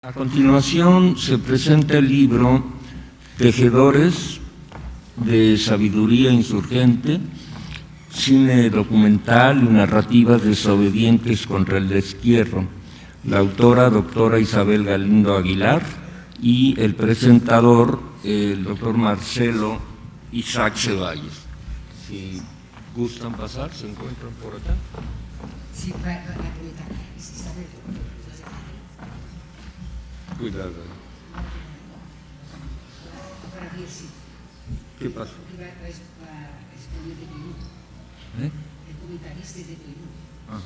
A continuación se presenta el libro Tejedores de Sabiduría Insurgente, cine documental y narrativas desobedientes contra el destierro. La autora, doctora Isabel Galindo Aguilar, y el presentador, el doctor Marcelo Isaac Ceballos. Si gustan pasar, se encuentran por acá. Sí, Isabel. Cuidado. Para ver si ¿Qué pasó? el comentarista de Perú. Ajá.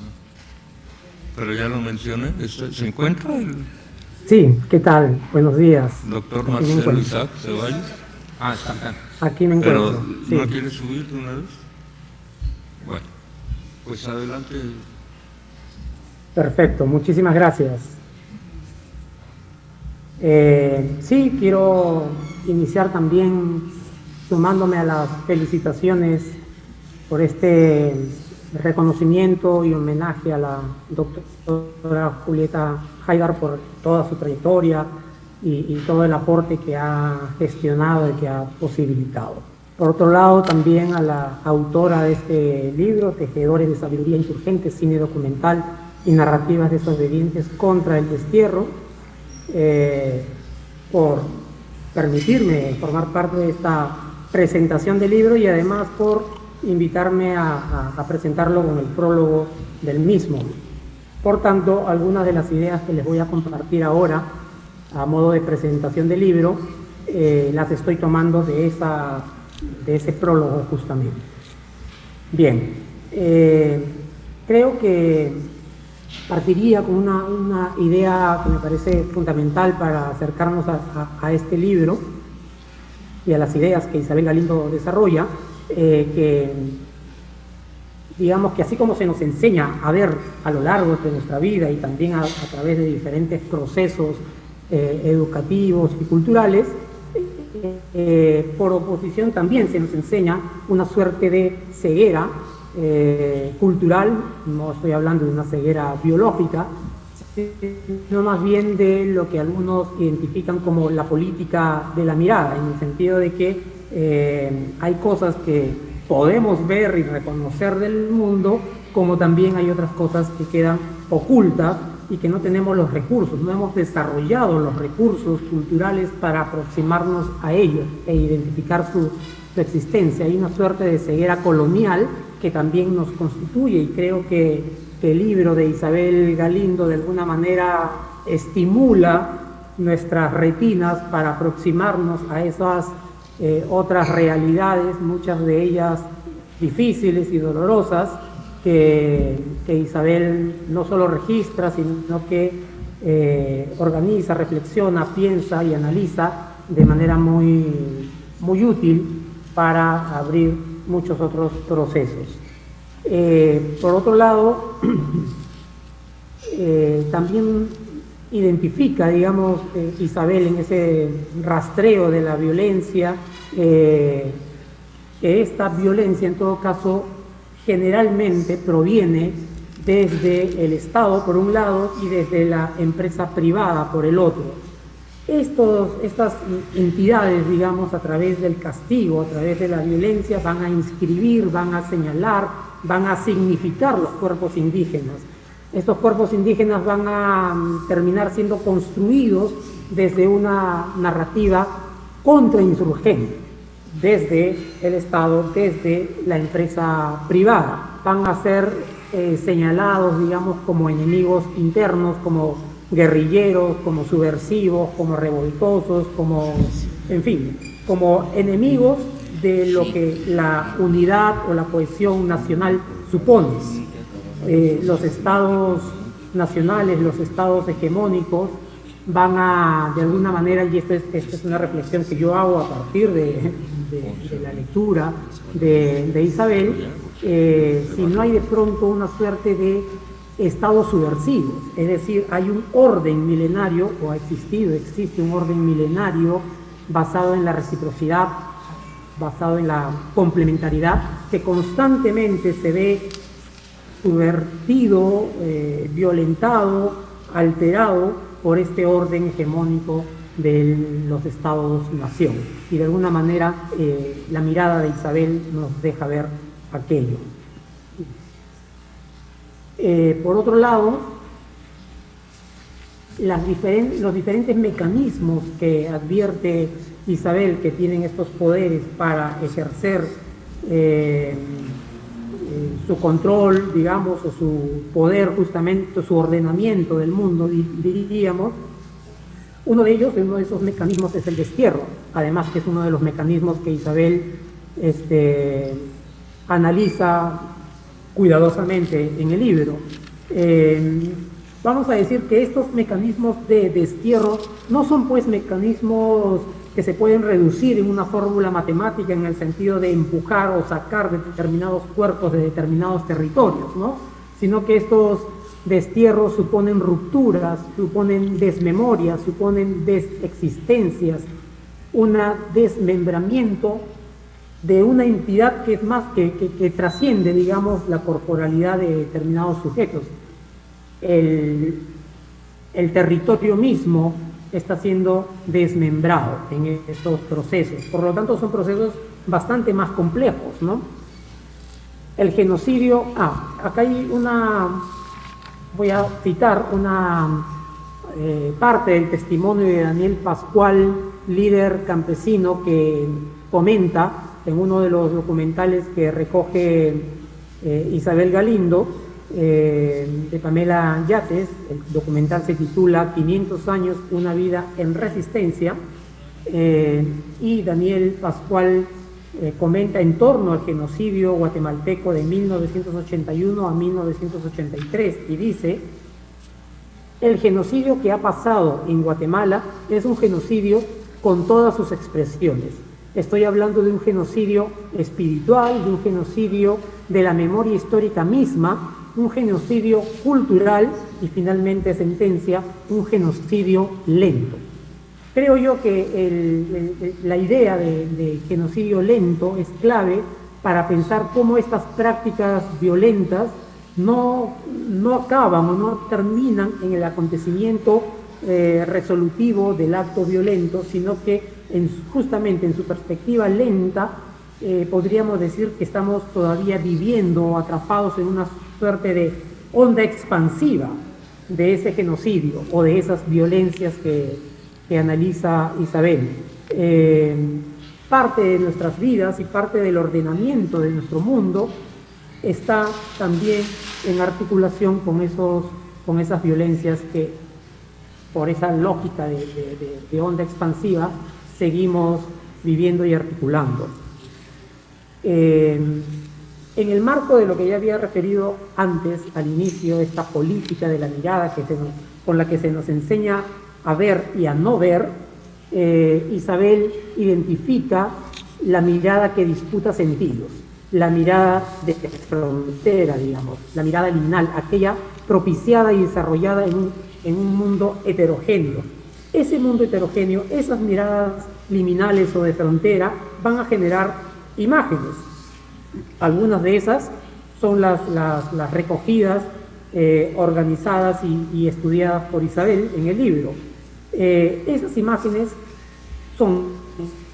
Pero ya lo mencioné, ¿se encuentra el Sí, ¿qué tal? Buenos días. doctor Aquí me Marcelo encuentro. Isaac Ceballos? Ah, está acá. Aquí me Pero, encuentro. Sí. ¿no quiere subir de una vez? Bueno, pues adelante. Perfecto, muchísimas gracias. Sí, quiero iniciar también sumándome a las felicitaciones por este reconocimiento y homenaje a la doctora Julieta Haidar por toda su trayectoria y todo el aporte que ha gestionado y que ha posibilitado. Por otro lado, también a la autora de este libro, Tejedores de Sabiduría Insurgente, cine documental y narrativas desobedientes contra el destierro, por permitirme formar parte de esta presentación del libro y además por invitarme a presentarlo con el prólogo del mismo. Por tanto, algunas de las ideas que les voy a compartir ahora a modo de presentación del libro las estoy tomando de ese prólogo justamente. Bien, creo que partiría con una idea que me parece fundamental para acercarnos a este libro y a las ideas que Isabel Galindo desarrolla, que digamos que así como se nos enseña a ver a lo largo de nuestra vida y también a través de diferentes procesos educativos y culturales, por oposición también se nos enseña una suerte de ceguera cultural, no estoy hablando de una ceguera biológica, sino más bien de lo que algunos identifican como la política de la mirada, en el sentido de que hay cosas que podemos ver y reconocer del mundo, como también hay otras cosas que quedan ocultas y que no tenemos los recursos, no hemos desarrollado los recursos culturales para aproximarnos a ellos e identificar su existencia. Hay una suerte de ceguera colonial que también nos constituye, y creo que el libro de Isabel Galindo de alguna manera estimula nuestras retinas para aproximarnos a esas otras realidades, muchas de ellas difíciles y dolorosas, que Isabel no solo registra, sino que organiza, reflexiona, piensa y analiza de manera muy útil para abrir muchos otros procesos. Por otro lado, también identifica, digamos, Isabel en ese rastreo de la violencia, que esta violencia en todo caso generalmente proviene desde el Estado por un lado y desde la empresa privada por el otro. Estas entidades, digamos, a través del castigo, a través de la violencia, van a inscribir, van a señalar, van a significar los cuerpos indígenas. Estos cuerpos indígenas van a terminar siendo construidos desde una narrativa contrainsurgente, desde el Estado, desde la empresa privada. Van a ser señalados, digamos, como enemigos internos, como guerrilleros, como subversivos, como revoltosos, como, en fin, como enemigos de lo que la unidad o la cohesión nacional supone. Los estados nacionales, los estados hegemónicos van a, de alguna manera, y esta es una reflexión que yo hago a partir de la lectura de Isabel, si no hay de pronto una suerte de estados subversivos, es decir, hay un orden milenario, o existe un orden milenario basado en la reciprocidad, basado en la complementariedad, que constantemente se ve subvertido, violentado, alterado por este orden hegemónico de los estados-nación. Y de alguna manera la mirada de Isabel nos deja ver aquello. Por otro lado, los diferentes mecanismos que advierte Isabel que tienen estos poderes para ejercer su control, digamos, o su poder, justamente, su ordenamiento del mundo, diríamos. Uno de esos mecanismos es el destierro, además que es uno de los mecanismos que Isabel analiza cuidadosamente en el libro. Vamos a decir que estos mecanismos de destierro no son pues mecanismos que se pueden reducir en una fórmula matemática en el sentido de empujar o sacar de determinados cuerpos de determinados territorios, ¿no? Sino que estos destierros suponen rupturas, suponen desmemorias, suponen desexistencias, un desmembramiento de una entidad que es más que trasciende, digamos, la corporalidad de determinados sujetos. El territorio mismo está siendo desmembrado en estos procesos. Por lo tanto, son procesos bastante más complejos, ¿no? El genocidio... acá hay voy a citar una parte del testimonio de Daniel Pascual, líder campesino, que comenta en uno de los documentales que recoge Isabel Galindo, de Pamela Yates. El documental se titula 500 años, una vida en resistencia, y Daniel Pascual comenta en torno al genocidio guatemalteco de 1981 a 1983 y dice: el genocidio que ha pasado en Guatemala es un genocidio con todas sus expresiones. Estoy hablando de un genocidio espiritual, de un genocidio de la memoria histórica misma, un genocidio cultural y, finalmente, sentencia, un genocidio lento. Creo yo que la idea de genocidio lento es clave para pensar cómo estas prácticas violentas no acaban o no terminan en el acontecimiento resolutivo del acto violento, sino que justamente en su perspectiva lenta podríamos decir que estamos todavía viviendo, atrapados en una suerte de onda expansiva de ese genocidio o de esas violencias que analiza Isabel. Parte de nuestras vidas y parte del ordenamiento de nuestro mundo está también en articulación con esas violencias que, por esa lógica de onda expansiva, seguimos viviendo y articulando. En el marco de lo que ya había referido antes, al inicio, esta política de la mirada con la que se nos enseña a ver y a no ver, Isabel identifica la mirada que disputa sentidos, la mirada de frontera, digamos, la mirada liminal, aquella propiciada y desarrollada en un mundo heterogéneo. Ese mundo heterogéneo, esas miradas liminales o de frontera, van a generar imágenes. Algunas de esas son las recogidas, organizadas y estudiadas por Isabel en el libro. Esas imágenes son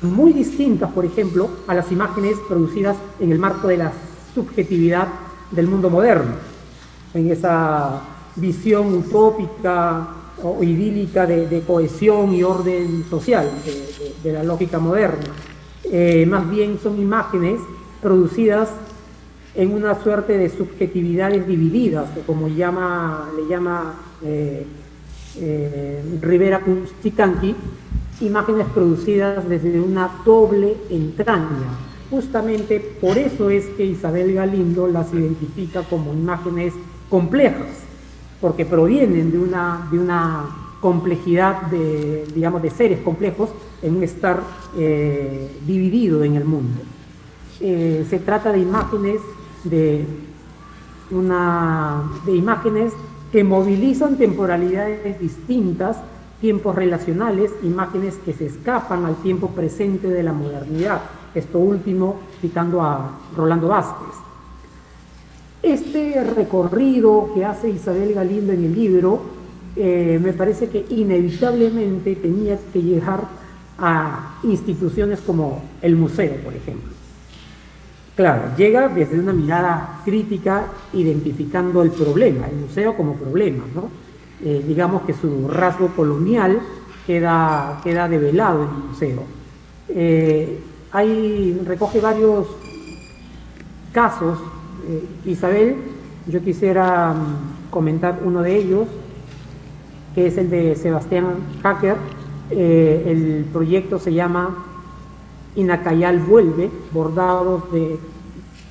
muy distintas, por ejemplo, a las imágenes producidas en el marco de la subjetividad del mundo moderno, en esa visión utópica o idílica de cohesión y orden social de la lógica moderna. Más bien son imágenes producidas en una suerte de subjetividades divididas, o como le llama Rivera Kunstikanqui, imágenes producidas desde una doble entraña. Justamente por eso es que Isabel Galindo las identifica como imágenes complejas, porque provienen de una complejidad de seres complejos en un estar dividido en el mundo. Se trata de imágenes imágenes que movilizan temporalidades distintas, tiempos relacionales, imágenes que se escapan al tiempo presente de la modernidad. Esto último citando a Rolando Vázquez. Este recorrido que hace Isabel Galindo en el libro me parece que inevitablemente tenía que llegar a instituciones como el museo, por ejemplo. Claro, llega desde una mirada crítica identificando el problema, el museo como problema, ¿no? Digamos que su rasgo colonial queda develado en el museo. Recoge varios casos, Isabel, yo quisiera comentar uno de ellos, que es el de Sebastián Hacker. El proyecto se llama Inacayal Vuelve,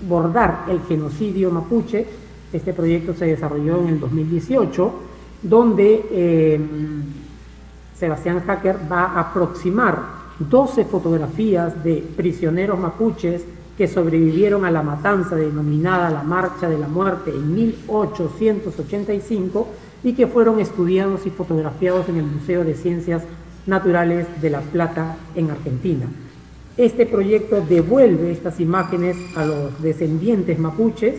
bordar el genocidio mapuche. Este proyecto se desarrolló en el 2018, donde Sebastián Hacker va a aproximar 12 fotografías de prisioneros mapuches que sobrevivieron a la matanza denominada la Marcha de la Muerte en 1885 y que fueron estudiados y fotografiados en el Museo de Ciencias Naturales de La Plata en Argentina. Este proyecto devuelve estas imágenes a los descendientes mapuches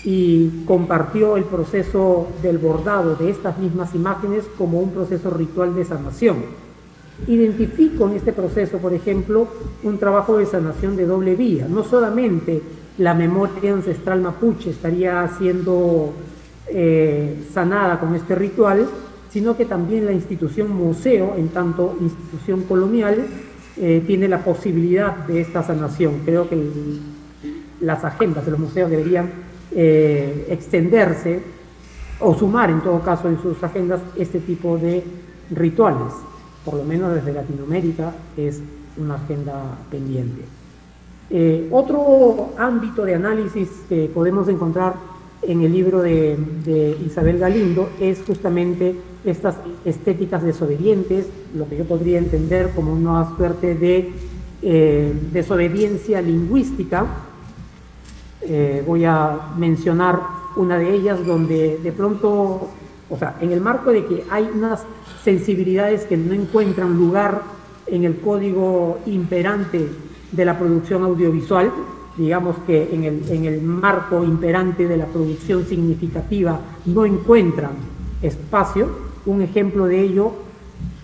y compartió el proceso del bordado de estas mismas imágenes como un proceso ritual de sanación. Identifico en este proceso, por ejemplo, un trabajo de sanación de doble vía. No solamente la memoria ancestral mapuche estaría siendo sanada con este ritual, sino que también la institución museo, en tanto institución colonial, tiene la posibilidad de esta sanación. Creo que las agendas de los museos deberían extenderse o sumar en todo caso en sus agendas este tipo de rituales. Por lo menos desde Latinoamérica es una agenda pendiente. Otro ámbito de análisis que podemos encontrar en el libro de Isabel Galindo es justamente estas estéticas desobedientes, lo que yo podría entender como una suerte de desobediencia lingüística. Voy a mencionar una de ellas donde de pronto, o sea, en el marco de que hay unas sensibilidades que no encuentran lugar en el código imperante de la producción audiovisual, digamos que en el marco imperante de la producción significativa no encuentran espacio. Un ejemplo de ello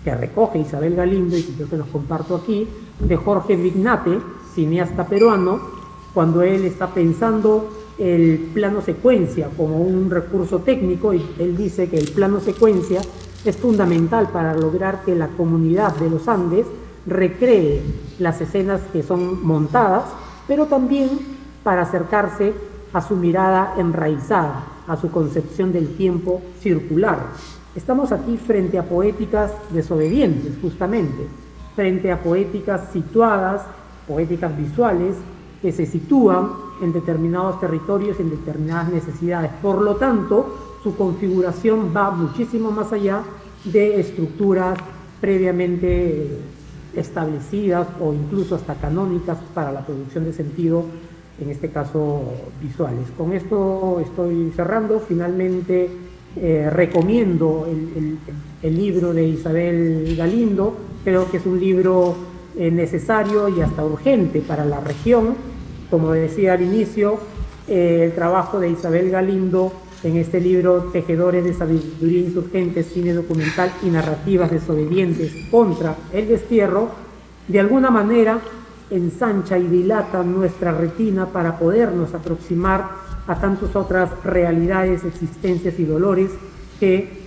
que recoge Isabel Galindo y que yo te los comparto aquí, de Jorge Vignate, cineasta peruano, cuando él está pensando el plano secuencia como un recurso técnico, y él dice que el plano secuencia es fundamental para lograr que la comunidad de los Andes recree las escenas que son montadas, pero también para acercarse a su mirada enraizada, a su concepción del tiempo circular. Estamos aquí frente a poéticas desobedientes, justamente, frente a poéticas situadas, poéticas visuales, que se sitúan en determinados territorios y en determinadas necesidades. Por lo tanto, su configuración va muchísimo más allá de estructuras previamente establecidas o incluso hasta canónicas para la producción de sentido, en este caso visuales. Con esto estoy cerrando. Finalmente recomiendo el libro de Isabel Galindo. Creo que es un libro necesario y hasta urgente para la región. Como decía al inicio, el trabajo de Isabel Galindo en este libro Tejedores de Sabiduría Insurgente, Cine Documental y Narrativas Desobedientes contra el Destierro, de alguna manera ensancha y dilata nuestra retina para podernos aproximar a tantas otras realidades, existencias y dolores que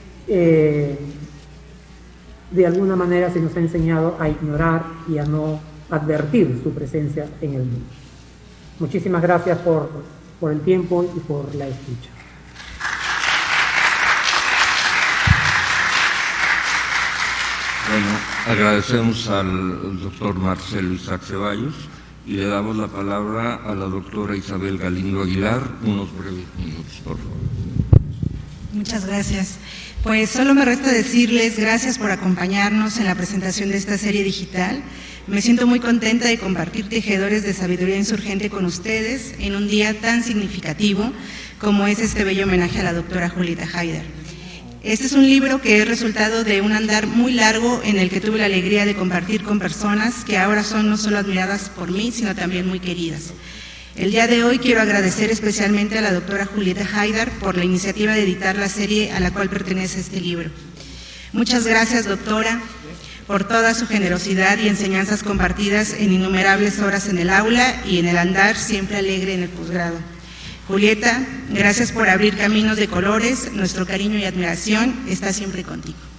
de alguna manera se nos ha enseñado a ignorar y a no advertir su presencia en el mundo. Muchísimas gracias por el tiempo y por la escucha. Bueno, agradecemos al doctor Marcelo Isaac Ceballos y le damos la palabra a la doctora Isabel Galindo Aguilar. Unos breves minutos, por favor. Muchas gracias. Pues solo me resta decirles gracias por acompañarnos en la presentación de esta serie digital. Me siento muy contenta de compartir Tejedores de Sabiduría Insurgente con ustedes en un día tan significativo como es este bello homenaje a la doctora Julieta Haider. Este es un libro que es resultado de un andar muy largo en el que tuve la alegría de compartir con personas que ahora son no solo admiradas por mí, sino también muy queridas. El día de hoy quiero agradecer especialmente a la doctora Julieta Haider por la iniciativa de editar la serie a la cual pertenece este libro. Muchas gracias, doctora, por toda su generosidad y enseñanzas compartidas en innumerables horas en el aula y en el andar siempre alegre en el posgrado. Julieta, gracias por abrir caminos de colores, nuestro cariño y admiración está siempre contigo.